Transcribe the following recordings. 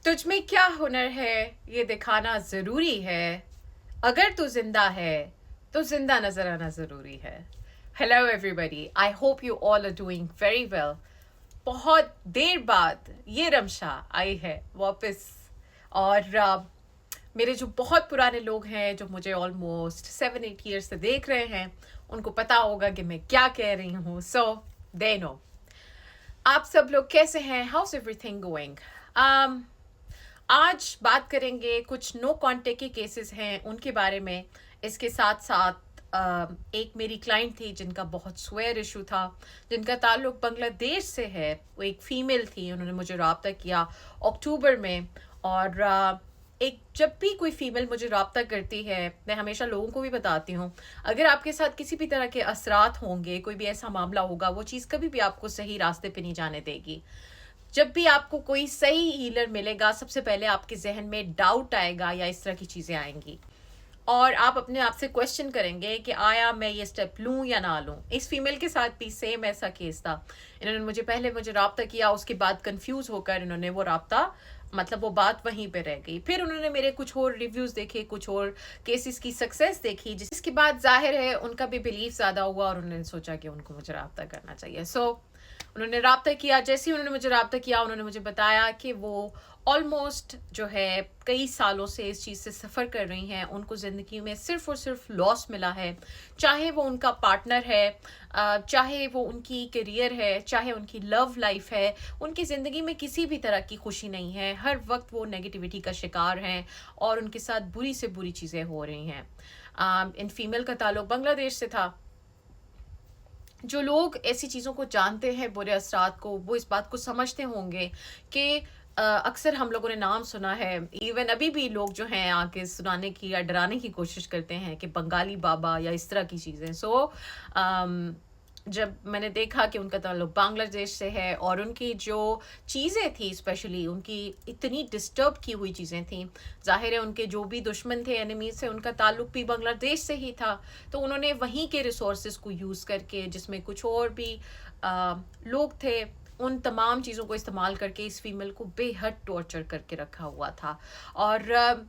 तुझ में क्या हुनर है ये दिखाना जरूरी है, अगर तू जिंदा है तो जिंदा नजर आना जरूरी है. Hello everybody, I hope you all are doing very well. बहुत देर बाद ये रमशा आई है वापस. और मेरे जो बहुत पुराने लोग हैं जो मुझे ऑलमोस्ट 7-8 ईयर्स से देख रहे हैं, उनको पता होगा कि मैं क्या कह रही हूँ. सो दे नो. आप सब लोग कैसे हैं? House everything going? आज बात करेंगे कुछ नो कांटेक्ट के केसेस हैं उनके बारे में. इसके साथ साथ एक मेरी क्लाइंट थी जिनका बहुत स्वेयर इशू था, जिनका ताल्लुक बांग्लादेश से है. वो एक फीमेल थी, उन्होंने मुझे रब्ता किया अक्टूबर में. और एक जब भी कोई फीमेल मुझे रब्ता करती है, मैं हमेशा लोगों को भी बताती हूँ, अगर आपके साथ किसी भी तरह के असरात होंगे, कोई भी ऐसा मामला होगा, वो चीज़ कभी भी आपको सही रास्ते पे नहीं जाने देगी. जब भी आपको कोई सही हीलर मिलेगा, सबसे पहले आपके जहन में डाउट आएगा या इस तरह की चीज़ें आएंगी, और आप अपने आप से क्वेश्चन करेंगे कि आया मैं ये स्टेप लूँ या ना लूँ. इस फीमेल के साथ भी सेम ऐसा केस था. इन्होंने मुझे रब्ता किया, उसके बाद कंफ्यूज होकर इन्होंने वो रब्ता, मतलब वो बात वहीं पे रह गई. फिर उन्होंने मेरे कुछ और रिव्यूज़ देखे, कुछ और केसेस की सक्सेस देखी, जिसके बाद जाहिर है उनका भी बिलीफ ज़्यादा हुआ और उन्होंने सोचा कि उनको मुझे रब्ता करना चाहिए. उन्होंने रब्ता किया. जैसे ही उन्होंने मुझे रब्ता किया, उन्होंने मुझे बताया कि वो ऑलमोस्ट जो है कई सालों से इस चीज़ से सफ़र कर रही हैं. उनको ज़िंदगी में सिर्फ़ और सिर्फ लॉस मिला है, चाहे वो उनका पार्टनर है, चाहे वो उनकी करियर है, चाहे उनकी लव लाइफ है. उनकी ज़िंदगी में किसी भी तरह की खुशी नहीं है. हर वक्त वो नेगेटिविटी का शिकार हैं और उनके साथ बुरी से बुरी चीज़ें हो रही हैं. इन फीमेल का ताल्लुक बांग्लादेश से था. जो लोग ऐसी चीज़ों को जानते हैं, बुरे असरात को, वो इस बात को समझते होंगे कि अक्सर हम लोगों ने नाम सुना है, इवन अभी भी लोग जो हैं आके सुनाने की या डराने की कोशिश करते हैं कि बंगाली बाबा या इस तरह की चीज़ें. जब मैंने देखा कि उनका ताल्लुक बांग्लादेश से है और उनकी जो चीज़ें थी, स्पेशली उनकी इतनी डिस्टर्ब की हुई चीज़ें थी, ज़ाहिर है उनके जो भी दुश्मन थे, एनिमीज से, उनका ताल्लुक भी बांग्लादेश से ही था. तो उन्होंने वहीं के रिसोर्सेज को यूज़ करके, जिसमें कुछ और भी लोग थे, उन तमाम चीज़ों को इस्तेमाल करके इस फीमेल को बेहद टॉर्चर करके रखा हुआ था. और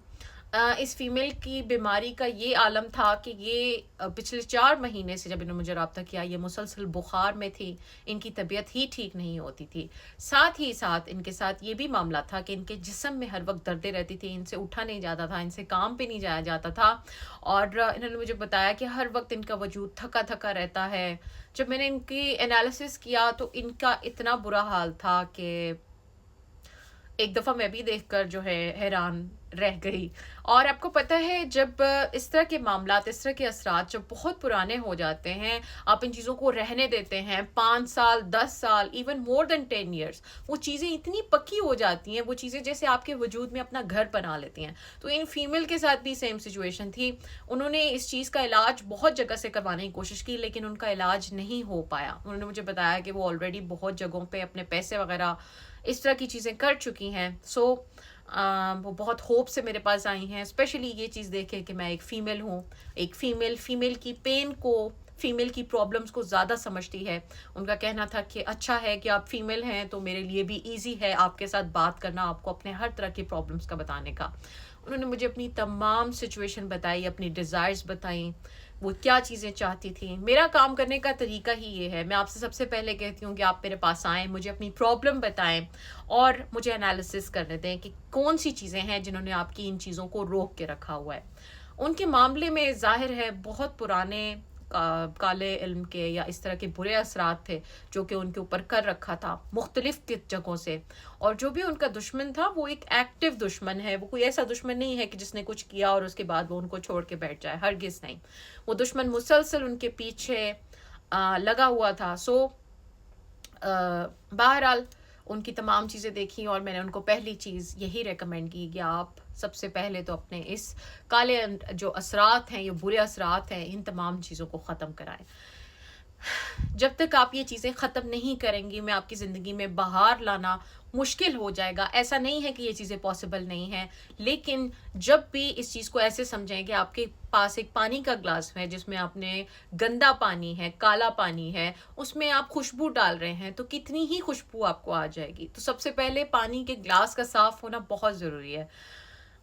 इस फीमेल की बीमारी का ये आलम था कि ये पिछले 4 महीने से, जब इन्होंने मुझे रब्ता किया, ये मुसलसल बुखार में थी. इनकी तबीयत ही ठीक नहीं होती थी. साथ ही साथ इनके साथ ये भी मामला था कि इनके जिस्म में हर वक्त दर्दें रहती थी, इनसे उठा नहीं जाता था, इनसे काम पे नहीं जाया जाता था. और इन्होंने मुझे बताया कि हर वक्त इनका वजूद थका थका रहता है. जब मैंने इनकी एनालिसिस किया तो इनका इतना बुरा हाल था कि एक दफ़ा मैं भी देखकर जो है हैरान रह गई. और आपको पता है, जब इस तरह के मामलात, इस तरह के असरात जब बहुत पुराने हो जाते हैं, आप इन चीज़ों को रहने देते हैं 5 साल, 10 साल, इवन मोर देन 10 ईयर्स, वो चीज़ें इतनी पक्की हो जाती हैं, वो चीज़ें जैसे आपके वजूद में अपना घर बना लेती हैं. तो इन फीमेल के साथ भी सेम सिचुएशन थी. उन्होंने इस चीज़ का इलाज बहुत जगह से करवाने की कोशिश की, लेकिन उनका इलाज नहीं हो पाया. उन्होंने मुझे बताया कि वो ऑलरेडी बहुत जगहों पे अपने पैसे वगैरह इस तरह की चीज़ें कर चुकी हैं. वो बहुत होप से मेरे पास आई हैं, स्पेशली ये चीज़ देखे कि मैं एक फ़ीमेल हूँ. एक फ़ीमेल की पेन को, फ़ीमेल की प्रॉब्लम्स को ज़्यादा समझती है. उनका कहना था कि अच्छा है कि आप फ़ीमेल हैं, तो मेरे लिए भी ईज़ी है आपके साथ बात करना, आपको अपने हर तरह की प्रॉब्लम्स का बताने का. उन्होंने मुझे अपनी तमाम सिचुएशन बताई, अपनी डिज़ायर्स बताई, वो क्या चीज़ें चाहती थी. मेरा काम करने का तरीका ही ये है, मैं आपसे सबसे पहले कहती हूँ कि आप मेरे पास आएँ, मुझे अपनी प्रॉब्लम बताएँ और मुझे एनालिसिस करने दें कि कौन सी चीज़ें हैं जिन्होंने आपकी इन चीज़ों को रोक के रखा हुआ है. उनके मामले में ज़ाहिर है बहुत पुराने काले इल्म के या इस तरह के बुरे असरात थे जो कि उनके ऊपर कर रखा था मुख्तलिफ जगहों से. और जो भी उनका दुश्मन था, वो एक एक्टिव दुश्मन है. वो कोई ऐसा दुश्मन नहीं है कि जिसने कुछ किया और उसके बाद वो उनको छोड़ के बैठ जाए, हरगिज़ नहीं. वो दुश्मन मुसलसल उनके पीछे लगा हुआ था. बहरहाल उनकी तमाम चीज़ें देखी और मैंने उनको पहली चीज़ यही रेकमेंड की कि आप सबसे पहले तो अपने इस काले जो असरात हैं, ये बुरे असरात हैं, इन तमाम चीज़ों को ख़त्म कराएं. जब तक आप ये चीज़ें ख़त्म नहीं करेंगी, मैं आपकी ज़िंदगी में बहार लाना मुश्किल हो जाएगा। ऐसा नहीं है कि ये चीज़ें पॉसिबल नहीं हैं, लेकिन जब भी इस चीज़ को ऐसे समझें कि आपके पास एक पानी का ग्लास है जिसमें आपने गंदा पानी है, काला पानी है, उसमें आप खुशबू डाल रहे हैं, तो कितनी ही खुशबू आपको आ जाएगी। तो सबसे पहले पानी के ग्लास का साफ़ होना बहुत ज़रूरी है।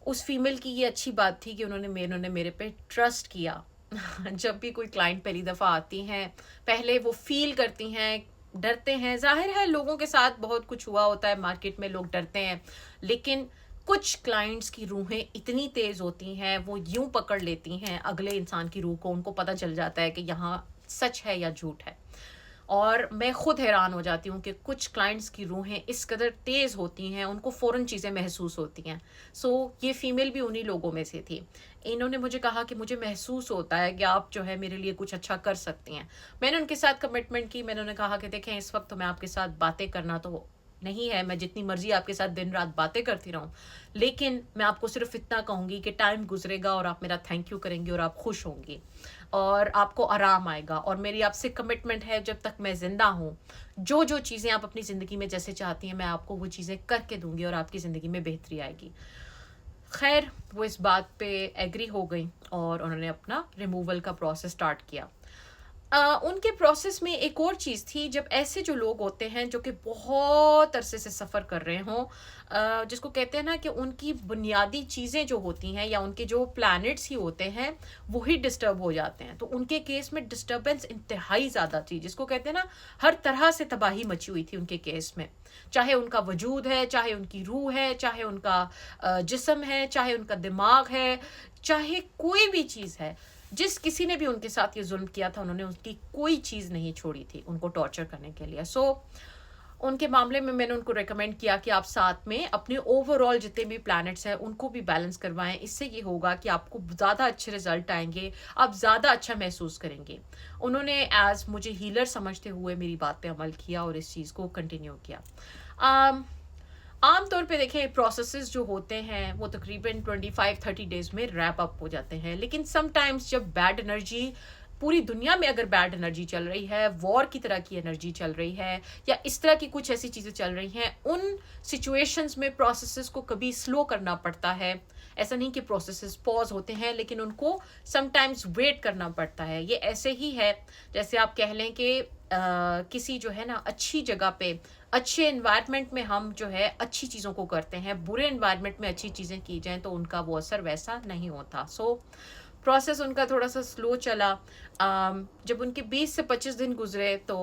उस फीमेल की ये अच्छी बात थी कि उन्होंने मेरे पे ट्रस्ट किया। जब भी कोई क्लाइंट पहली दफ़ा आती हैं, पहले वो फ़ील करती हैं, डरते हैं, ज़ाहिर है लोगों के साथ बहुत कुछ हुआ होता है, मार्केट में लोग डरते हैं, लेकिन कुछ क्लाइंट्स की रूहें इतनी तेज़ होती हैं, वो यूँ पकड़ लेती हैं अगले इंसान की रूह को, उनको पता चल जाता है कि यहाँ सच है या झूठ है। और मैं खुद हैरान हो जाती हूँ कि कुछ क्लाइंट्स की रूहें इस कदर तेज़ होती हैं, उनको फ़ौरन चीज़ें महसूस होती हैं। सो ये फ़ीमेल भी उन्हीं लोगों में से थी। इन्होंने मुझे कहा कि मुझे महसूस होता है कि आप जो है मेरे लिए कुछ अच्छा कर सकती हैं। मैंने उनके साथ कमिटमेंट की, मैंने उन्हें कहा कि देखें, इस वक्त तो मैं आपके साथ बातें करना तो नहीं है, मैं जितनी मर्जी आपके साथ दिन रात बातें करती रहूं, लेकिन मैं आपको सिर्फ इतना कहूंगी कि टाइम गुजरेगा और आप मेरा थैंक यू करेंगी और आप खुश होंगी और आपको आराम आएगा, और मेरी आपसे कमिटमेंट है जब तक मैं जिंदा हूँ, जो जो चीज़ें आप अपनी ज़िंदगी में जैसे चाहती हैं मैं आपको वो चीज़ें करके दूंगी और आपकी ज़िंदगी में बेहतरी आएगी। खैर, वो इस बात पे एग्री हो गई और उन्होंने अपना रिमूवल का प्रोसेस स्टार्ट किया। उनके प्रोसेस में एक और चीज़ थी, जब ऐसे जो लोग होते हैं जो कि बहुत अरसे से सफ़र कर रहे हों, जिसको कहते हैं ना कि उनकी बुनियादी चीज़ें जो होती हैं या उनके जो प्लैनेट्स ही होते हैं वो ही डिस्टर्ब हो जाते हैं, तो उनके केस में डिस्टर्बेंस इंतहाई ज़्यादा थी, जिसको कहते हैं ना हर तरह से तबाही मची हुई थी उनके केस में। चाहे उनका वजूद है, चाहे उनकी रूह है, चाहे उनका जिस्म है, चाहे उनका दिमाग है, चाहे कोई भी चीज़ है, जिस किसी ने भी उनके साथ ये जुल्म किया था उन्होंने उसकी कोई चीज़ नहीं छोड़ी थी उनको टॉर्चर करने के लिए। सो उनके मामले में मैंने उनको रेकमेंड किया कि आप साथ में अपने ओवरऑल जितने भी प्लैनेट्स हैं उनको भी बैलेंस करवाएं। इससे ये होगा कि आपको ज़्यादा अच्छे रिजल्ट आएंगे, आप ज़्यादा अच्छा महसूस करेंगे। उन्होंने एज मुझे हीलर समझते हुए मेरी बात पे अमल किया और इस चीज़ को कंटिन्यू किया। आम तौर पे देखें, प्रोसेसेस जो होते हैं वो तकरीबन 25-30 डेज में रैप अप हो जाते हैं, लेकिन समटाइम्स जब बैड एनर्जी पूरी दुनिया में अगर बैड एनर्जी चल रही है, वॉर की तरह की एनर्जी चल रही है या इस तरह की कुछ ऐसी चीज़ें चल रही हैं, उन सिचुएशंस में प्रोसेसेस को कभी स्लो करना पड़ता है। ऐसा नहीं कि प्रोसेसेस पॉज होते हैं, लेकिन उनको समटाइम्स वेट करना पड़ता है। ये ऐसे ही है जैसे आप कह लें कि किसी जो है ना अच्छी जगह पे, अच्छे एनवायरनमेंट में हम जो है अच्छी चीज़ों को करते हैं, बुरे एनवायरनमेंट में अच्छी चीज़ें की जाएँ तो उनका वो असर वैसा नहीं होता। सो प्रोसेस उनका थोड़ा सा स्लो चला। जब उनके 20 से 25 दिन गुजरे तो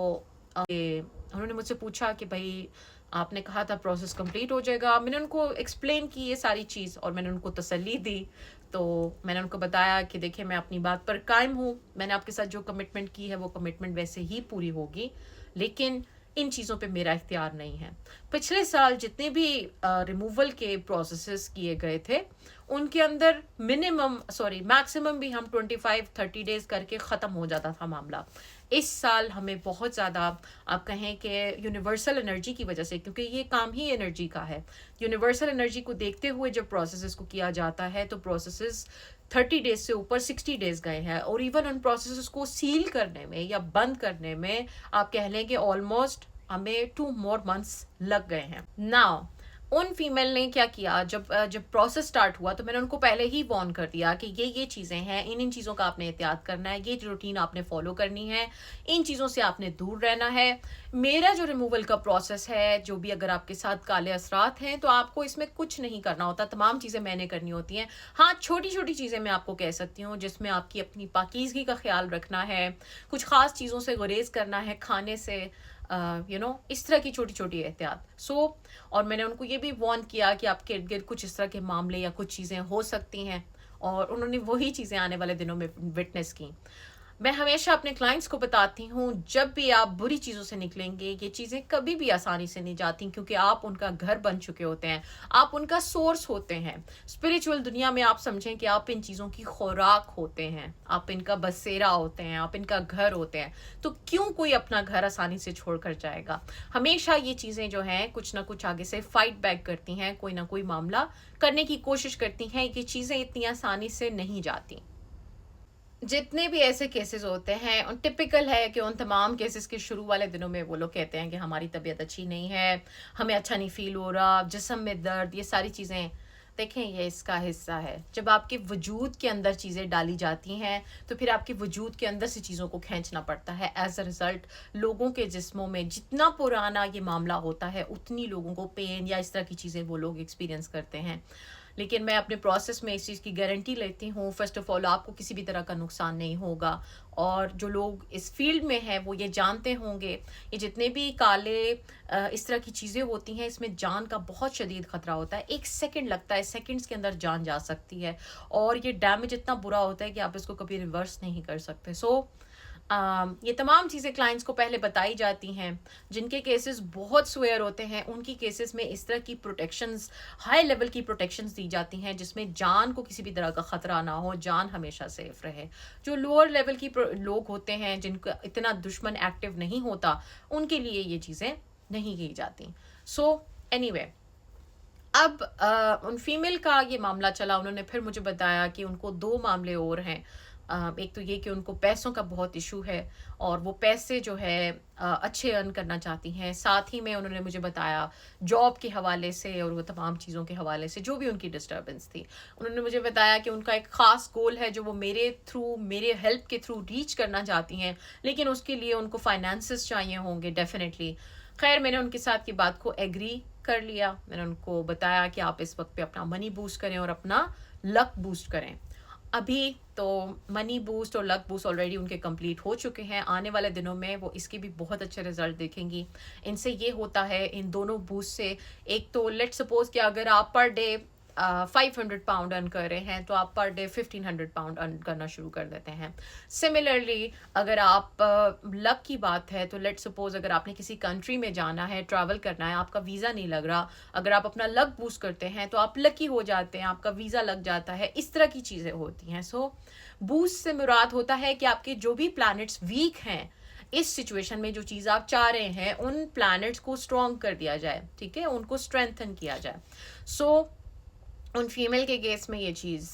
उन्होंने मुझसे पूछा कि भाई आपने कहा था प्रोसेस कंप्लीट हो जाएगा। मैंने उनको एक्सप्लेन की ये सारी चीज़ और मैंने उनको तसल्ली दी। तो मैंने उनको बताया कि देखिए, मैं अपनी बात पर कायम हूँ, मैंने आपके साथ जो कमिटमेंट की है वो कमिटमेंट वैसे ही पूरी होगी, लेकिन इन चीज़ों पे मेरा इख्तियार नहीं है। पिछले साल जितने भी रिमूवल के प्रोसेसेस किए गए थे उनके अंदर मैक्सिमम भी हम 25-30 डेज करके ख़त्म हो जाता था मामला। इस साल हमें बहुत ज़्यादा, आप कहें कि यूनिवर्सल एनर्जी की वजह से, क्योंकि ये काम ही एनर्जी का है, यूनिवर्सल एनर्जी को देखते हुए जब प्रोसेसेस को किया जाता है तो प्रोसेसेस 30 डेज से ऊपर 60 डेज गए हैं, और इवन उन प्रोसेसेस को सील करने में या बंद करने में आप कह लें कि ऑलमोस्ट हमें 2 more months लग गए हैं। नाउ उन फीमेल ने क्या किया, जब प्रोसेस स्टार्ट हुआ तो मैंने उनको पहले ही वार्न कर दिया कि ये चीज़ें हैं, इन चीज़ों का आपने एहतियात करना है, ये रूटीन आपने फॉलो करनी है, इन चीज़ों से आपने दूर रहना है। मेरा जो रिमूवल का प्रोसेस है, जो भी अगर आपके साथ काले असरात हैं तो आपको इसमें कुछ नहीं करना होता, तमाम चीज़ें मैंने करनी होती हैं। हाँ, छोटी छोटी चीज़ें मैं आपको कह सकती हूँ जिसमें आपकी अपनी पाकीज़गी का ख्याल रखना है, कुछ ख़ास चीज़ों से गुरेज करना है, खाने से इस तरह की छोटी छोटी एहतियात। और मैंने उनको ये भी वार्न किया कि आपके इर्द गिर्द कुछ इस तरह के मामले या कुछ चीज़ें हो सकती हैं, और उन्होंने वही चीज़ें आने वाले दिनों में विटनेस की। मैं हमेशा अपने क्लाइंट्स को बताती हूँ, जब भी आप बुरी चीज़ों से निकलेंगे, ये चीज़ें कभी भी आसानी से नहीं जाती, क्योंकि आप उनका घर बन चुके होते हैं, आप उनका सोर्स होते हैं। स्पिरिचुअल दुनिया में आप समझें कि आप इन चीज़ों की खुराक होते हैं, आप इनका बसेरा होते हैं, आप इनका घर होते हैं। तो क्यों कोई अपना घर आसानी से छोड़ कर जाएगा? हमेशा ये चीज़ें जो हैं कुछ ना कुछ आगे से फाइट बैक करती हैं, कोई ना कोई मामला करने की कोशिश करती हैं। ये चीज़ें इतनी आसानी से नहीं जाती। जितने भी ऐसे केसेस होते हैं उन टिपिकल है कि उन तमाम केसेस के शुरू वाले दिनों में वो लोग कहते हैं कि हमारी तबीयत अच्छी नहीं है, हमें अच्छा नहीं फ़ील हो रहा, जिस्म में दर्द, ये सारी चीज़ें। देखें, ये इसका हिस्सा है। जब आपके वजूद के अंदर चीज़ें डाली जाती हैं तो फिर आपके वजूद के अंदर से चीज़ों को खींचना पड़ता है। एज़ अ रिज़ल्ट लोगों के जिस्मों में जितना पुराना ये मामला होता है उतनी लोगों को पेन या इस तरह की चीज़ें वो लोग एक्सपीरियंस करते हैं। लेकिन मैं अपने प्रोसेस में इस चीज़ की गारंटी लेती हूँ, फ़र्स्ट ऑफ़ ऑल आपको किसी भी तरह का नुकसान नहीं होगा। और जो लोग इस फ़ील्ड में हैं वो ये जानते होंगे, ये जितने भी काले इस तरह की चीज़ें होती हैं, इसमें जान का बहुत शदीद ख़तरा होता है। 1 सेकंड लगता है, सेकंड्स के अंदर जान जा सकती है और ये डैमेज इतना बुरा होता है कि आप इसको कभी रिवर्स नहीं कर सकते। ये तमाम चीज़ें क्लाइंट्स को पहले बताई जाती हैं। जिनके केसेस बहुत स्वेयर होते हैं उनकी केसेस में इस तरह की प्रोटेक्शंस, हाई लेवल की प्रोटेक्शंस दी जाती हैं जिसमें जान को किसी भी तरह का ख़तरा ना हो, जान हमेशा सेफ रहे। जो लोअर लेवल की लोग होते हैं जिनका इतना दुश्मन एक्टिव नहीं होता, उनके लिए ये चीज़ें नहीं की जाती। सो एनीवे, अब उन फीमेल का ये मामला चला, उन्होंने फिर मुझे बताया कि उनको 2 मामले और हैं। एक तो ये कि उनको पैसों का बहुत इशू है और वो पैसे जो है अच्छे अर्न करना चाहती हैं। साथ ही में उन्होंने मुझे बताया जॉब के हवाले से और वो तमाम चीज़ों के हवाले से जो भी उनकी डिस्टर्बेंस थी। उन्होंने मुझे बताया कि उनका एक ख़ास गोल है जो वो मेरे हेल्प के थ्रू रीच करना चाहती हैं, लेकिन उसके लिए उनको फाइनेंसेस चाहिए होंगे डेफ़िनेटली। खैर, मैंने उनके साथ की बात को एग्री कर लिया। मैंने उनको बताया कि आप इस वक्त पे अपना मनी बूस्ट करें और अपना लक बूस्ट करें। अभी तो मनी बूस्ट और लक बूस्ट ऑलरेडी उनके कंप्लीट हो चुके हैं। आने वाले दिनों में वो इसके भी बहुत अच्छे रिजल्ट देखेंगी। इनसे ये होता है, इन दोनों बूस्ट से, एक तो लेट सपोज कि अगर आप पर डे 500 पाउंड अर्न कर रहे हैं तो आप पर डे 1500 पाउंड अर्न करना शुरू कर देते हैं। सिमिलरली अगर आप लक की बात है तो लेट सपोज अगर आपने किसी कंट्री में जाना है, ट्रैवल करना है, आपका वीज़ा नहीं लग रहा, अगर आप अपना लक बूस्ट करते हैं तो आप लकी हो जाते हैं, आपका वीज़ा लग जाता है। इस तरह की चीज़ें होती हैं। बूस्ट से मुराद होता है कि आपके जो भी प्लैनेट्स वीक हैं इस सिचुएशन में, जो चीज़ आप चाह रहे हैं, उन प्लैनेट्स को स्ट्रॉन्ग कर दिया जाए, ठीक है, उनको स्ट्रेंथन किया जाए। उन फीमेल के केस में ये चीज़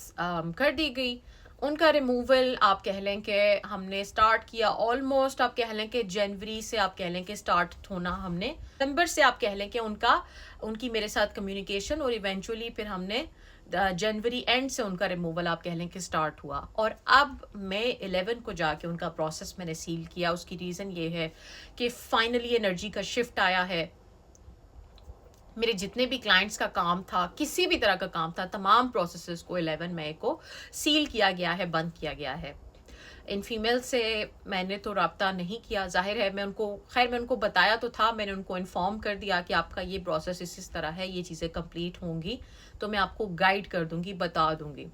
कर दी गई। उनका रिमूवल आप कह लें कि हमने स्टार्ट किया ऑलमोस्ट, आप कह लें कि जनवरी से, आप कह लें कि स्टार्ट होना हमने दिसंबर से, आप कह लें कि उनकी मेरे साथ कम्युनिकेशन, और इवेंचुअली फिर हमने जनवरी एंड से उनका रिमूवल आप कह लें कि स्टार्ट हुआ। और अब मई 11 को जाके उनका प्रोसेस मैंने सील किया। उसकी रीज़न ये है कि फाइनली एनर्जी का शिफ्ट आया है। मेरे जितने भी क्लाइंट्स का काम था, किसी भी तरह का काम था, तमाम प्रोसेसेस को 11 मई को सील किया गया है, बंद किया गया है। इन फीमेल से मैंने तो रब्ता नहीं किया, ज़ाहिर है मैं उनको बताया तो था, मैंने उनको इन्फॉर्म कर दिया कि आपका ये प्रोसेस इस तरह है, ये चीज़ें कंप्लीट होंगी तो मैं आपको गाइड कर दूंगी, बता दूंगी।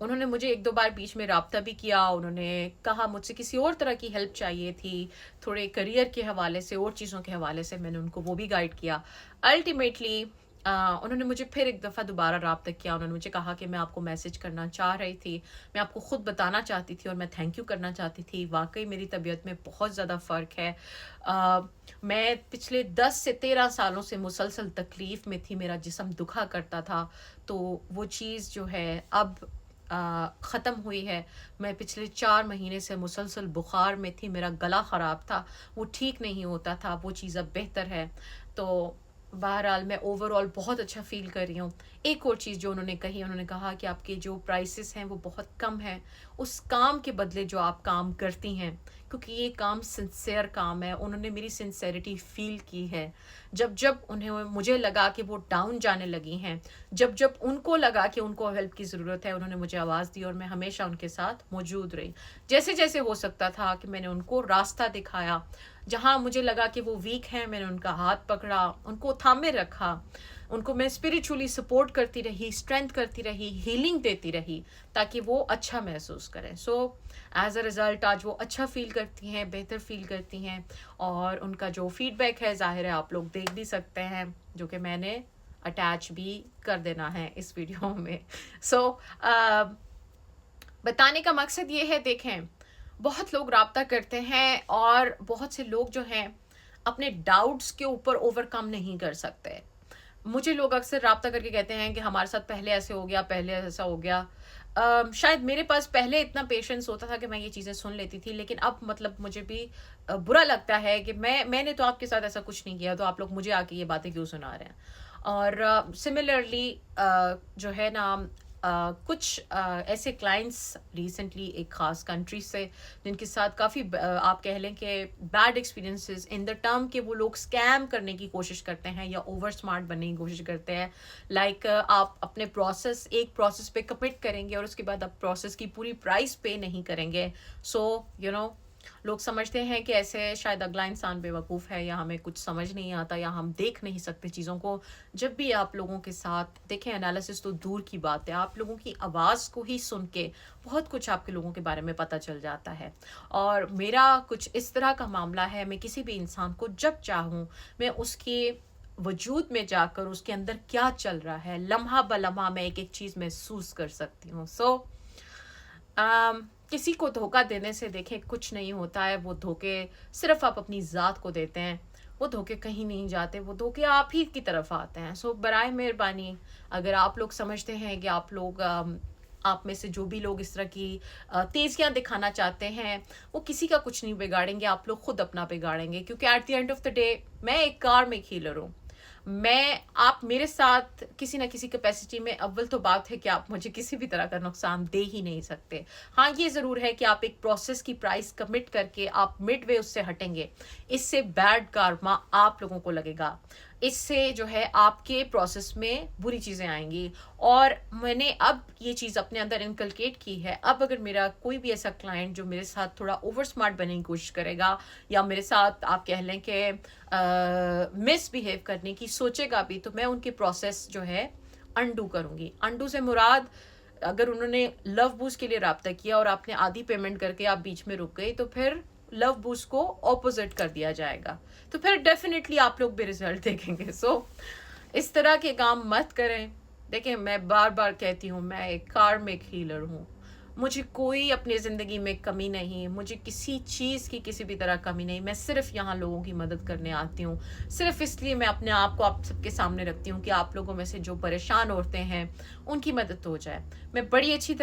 उन्होंने मुझे 1-2 बार बीच में रब्ता भी किया। उन्होंने कहा मुझसे किसी और तरह की हेल्प चाहिए थी, थोड़े करियर के हवाले से और चीज़ों के हवाले से, मैंने उनको वो भी गाइड किया। अल्टीमेटली उन्होंने मुझे फिर एक दफ़ा दोबारा रब्ता किया। उन्होंने मुझे कहा कि मैं आपको मैसेज करना चाह रही थी, मैं आपको ख़ुद बताना चाहती थी और मैं थैंक यू करना चाहती थी। वाकई मेरी तबीयत में बहुत ज़्यादा फ़र्क है। मैं पिछले 10 से 13 सालों से मुसलसल तकलीफ़ में थी, मेरा जिस्म दुखा करता था, तो वो चीज़ जो है अब ख़त्म हुई है। मैं पिछले 4 महीने से मुसलसल बुखार में थी, मेरा गला ख़राब था, वो ठीक नहीं होता था, वो चीज़ अब बेहतर है। तो बहरहाल मैं ओवरऑल बहुत अच्छा फ़ील कर रही हूँ। एक और चीज़ जो उन्होंने कही, उन्होंने कहा कि आपके जो प्राइसेस हैं वो बहुत कम हैं, उस काम के बदले जो आप काम करती हैं, क्योंकि ये काम सिंसियर काम है। उन्होंने मेरी सिंसेरिटी फ़ील की है। जब उन्हें मुझे लगा कि वो डाउन जाने लगी हैं, जब उनको लगा कि उनको हेल्प की ज़रूरत है, उन्होंने मुझे आवाज़ दी और मैं हमेशा उनके साथ मौजूद रही। जैसे-जैसे हो सकता था कि मैंने उनको रास्ता दिखाया, जहाँ मुझे लगा कि वो वीक हैं, मैंने उनका हाथ पकड़ा, उनको थामे रखा, उनको मैं स्पिरिचुअली सपोर्ट करती रही, स्ट्रेंथ करती रही, हीलिंग देती रही, ताकि वो अच्छा महसूस करें। एज़ अ रिज़ल्ट आज वो अच्छा फ़ील करती हैं, बेहतर फ़ील करती हैं और उनका जो फ़ीडबैक है ज़ाहिर है आप लोग देख भी सकते हैं, जो कि मैंने अटैच भी कर देना है इस वीडियो में। बताने का मकसद ये है, देखें, बहुत लोग राब्ता करते हैं और बहुत से लोग जो हैं अपने डाउट्स के ऊपर ओवरकम नहीं कर सकते। मुझे लोग अक्सर राब्ता करके कहते हैं कि हमारे साथ पहले ऐसे हो गया, पहले ऐसा हो गया। शायद मेरे पास पहले इतना पेशेंस होता था कि मैं ये चीज़ें सुन लेती थी, लेकिन अब मतलब मुझे भी बुरा लगता है कि मैंने तो आपके साथ ऐसा कुछ नहीं किया, तो आप लोग मुझे आके ये बातें क्यों सुना रहे हैं। और सिमिलरली जो है ना, कुछ ऐसे क्लाइंट्स रिसेंटली एक ख़ास कंट्री से जिनके साथ काफ़ी आप कह लें कि bad experiences in the term कि वो लोग स्कैम करने की कोशिश करते हैं या ओवर स्मार्ट बनने की कोशिश करते हैं। लाइक आप अपने एक प्रोसेस पे कमिट करेंगे और उसके बाद आप प्रोसेस की पूरी प्राइस पे नहीं करेंगे। सो यू नो, लोग समझते हैं कि ऐसे शायद अगला इंसान बेवकूफ़ है, या हमें कुछ समझ नहीं आता, या हम देख नहीं सकते चीज़ों को। जब भी आप लोगों के साथ देखें, एनालिसिस तो दूर की बात है, आप लोगों की आवाज़ को ही सुन के बहुत कुछ आपके लोगों के बारे में पता चल जाता है। और मेरा कुछ इस तरह का मामला है, मैं किसी भी इंसान को जब चाहूँ, मैं उसके वजूद में जाकर उसके अंदर क्या चल रहा है, लम्हा ब लम्हा मैं एक-एक चीज़ महसूस कर सकती हूँ। सो किसी को धोखा देने से देखें कुछ नहीं होता है, वो धोखे सिर्फ आप अपनी ज़ात को देते हैं, वो धोखे कहीं नहीं जाते, वो धोखे आप ही की तरफ आते हैं। सो बराए मेहरबानी, अगर आप लोग समझते हैं कि आप में से जो भी लोग इस तरह की तेज़ियाँ दिखाना चाहते हैं, वो किसी का कुछ नहीं बिगाड़ेंगे, आप लोग खुद अपना बिगाड़ेंगे, क्योंकि at the end of the day मैं एक कार्मिक हीलर हूँ। आप मेरे साथ किसी न किसी कैपेसिटी में, अव्वल तो बात है कि आप मुझे किसी भी तरह का नुकसान दे ही नहीं सकते। हाँ, ये ज़रूर है कि आप एक प्रोसेस की प्राइस कमिट करके आप मिडवे उससे हटेंगे, इससे बैड कार्मा आप लोगों को लगेगा। इससे जो है आपके प्रोसेस में बुरी चीज़ें आएँगी, और मैंने अब ये चीज़ अपने अंदर इनकलकेट की है। अब अगर मेरा कोई भी ऐसा क्लाइंट जो मेरे साथ थोड़ा ओवर स्मार्ट बनने की कोशिश करेगा, या मेरे साथ आप कह लें कि मिसबिहेव करने की सोचेगा भी, तो मैं उनकी प्रोसेस जो है अनडू करूँगी। अनडू से मुराद, अगर उन्होंने लव बूस्ट के लिए राब्ता किया और आपने आधी पेमेंट करके आप बीच में रुक गए, तो फिर लव बूस्ट को ऑपोजिट कर दिया जाएगा, तो फिर डेफिनेटली आप लोग भी रिजल्ट देखेंगे। सो इस तरह के काम मत करें। देखिए, मैं बार बार कहती हूँ, मैं एक कार्मिक हीलर हूँ, मुझे कोई अपनी ज़िंदगी में कमी नहीं, मुझे किसी चीज़ की किसी भी तरह कमी नहीं। मैं सिर्फ़ यहाँ लोगों की मदद करने आती हूँ। सिर्फ़ इसलिए मैं अपने आप को आप सबके सामने रखती हूँ कि आप लोगों में से जो परेशान औरतें हैं, उनकी मदद हो जाए। मैं बड़ी अच्छी तरह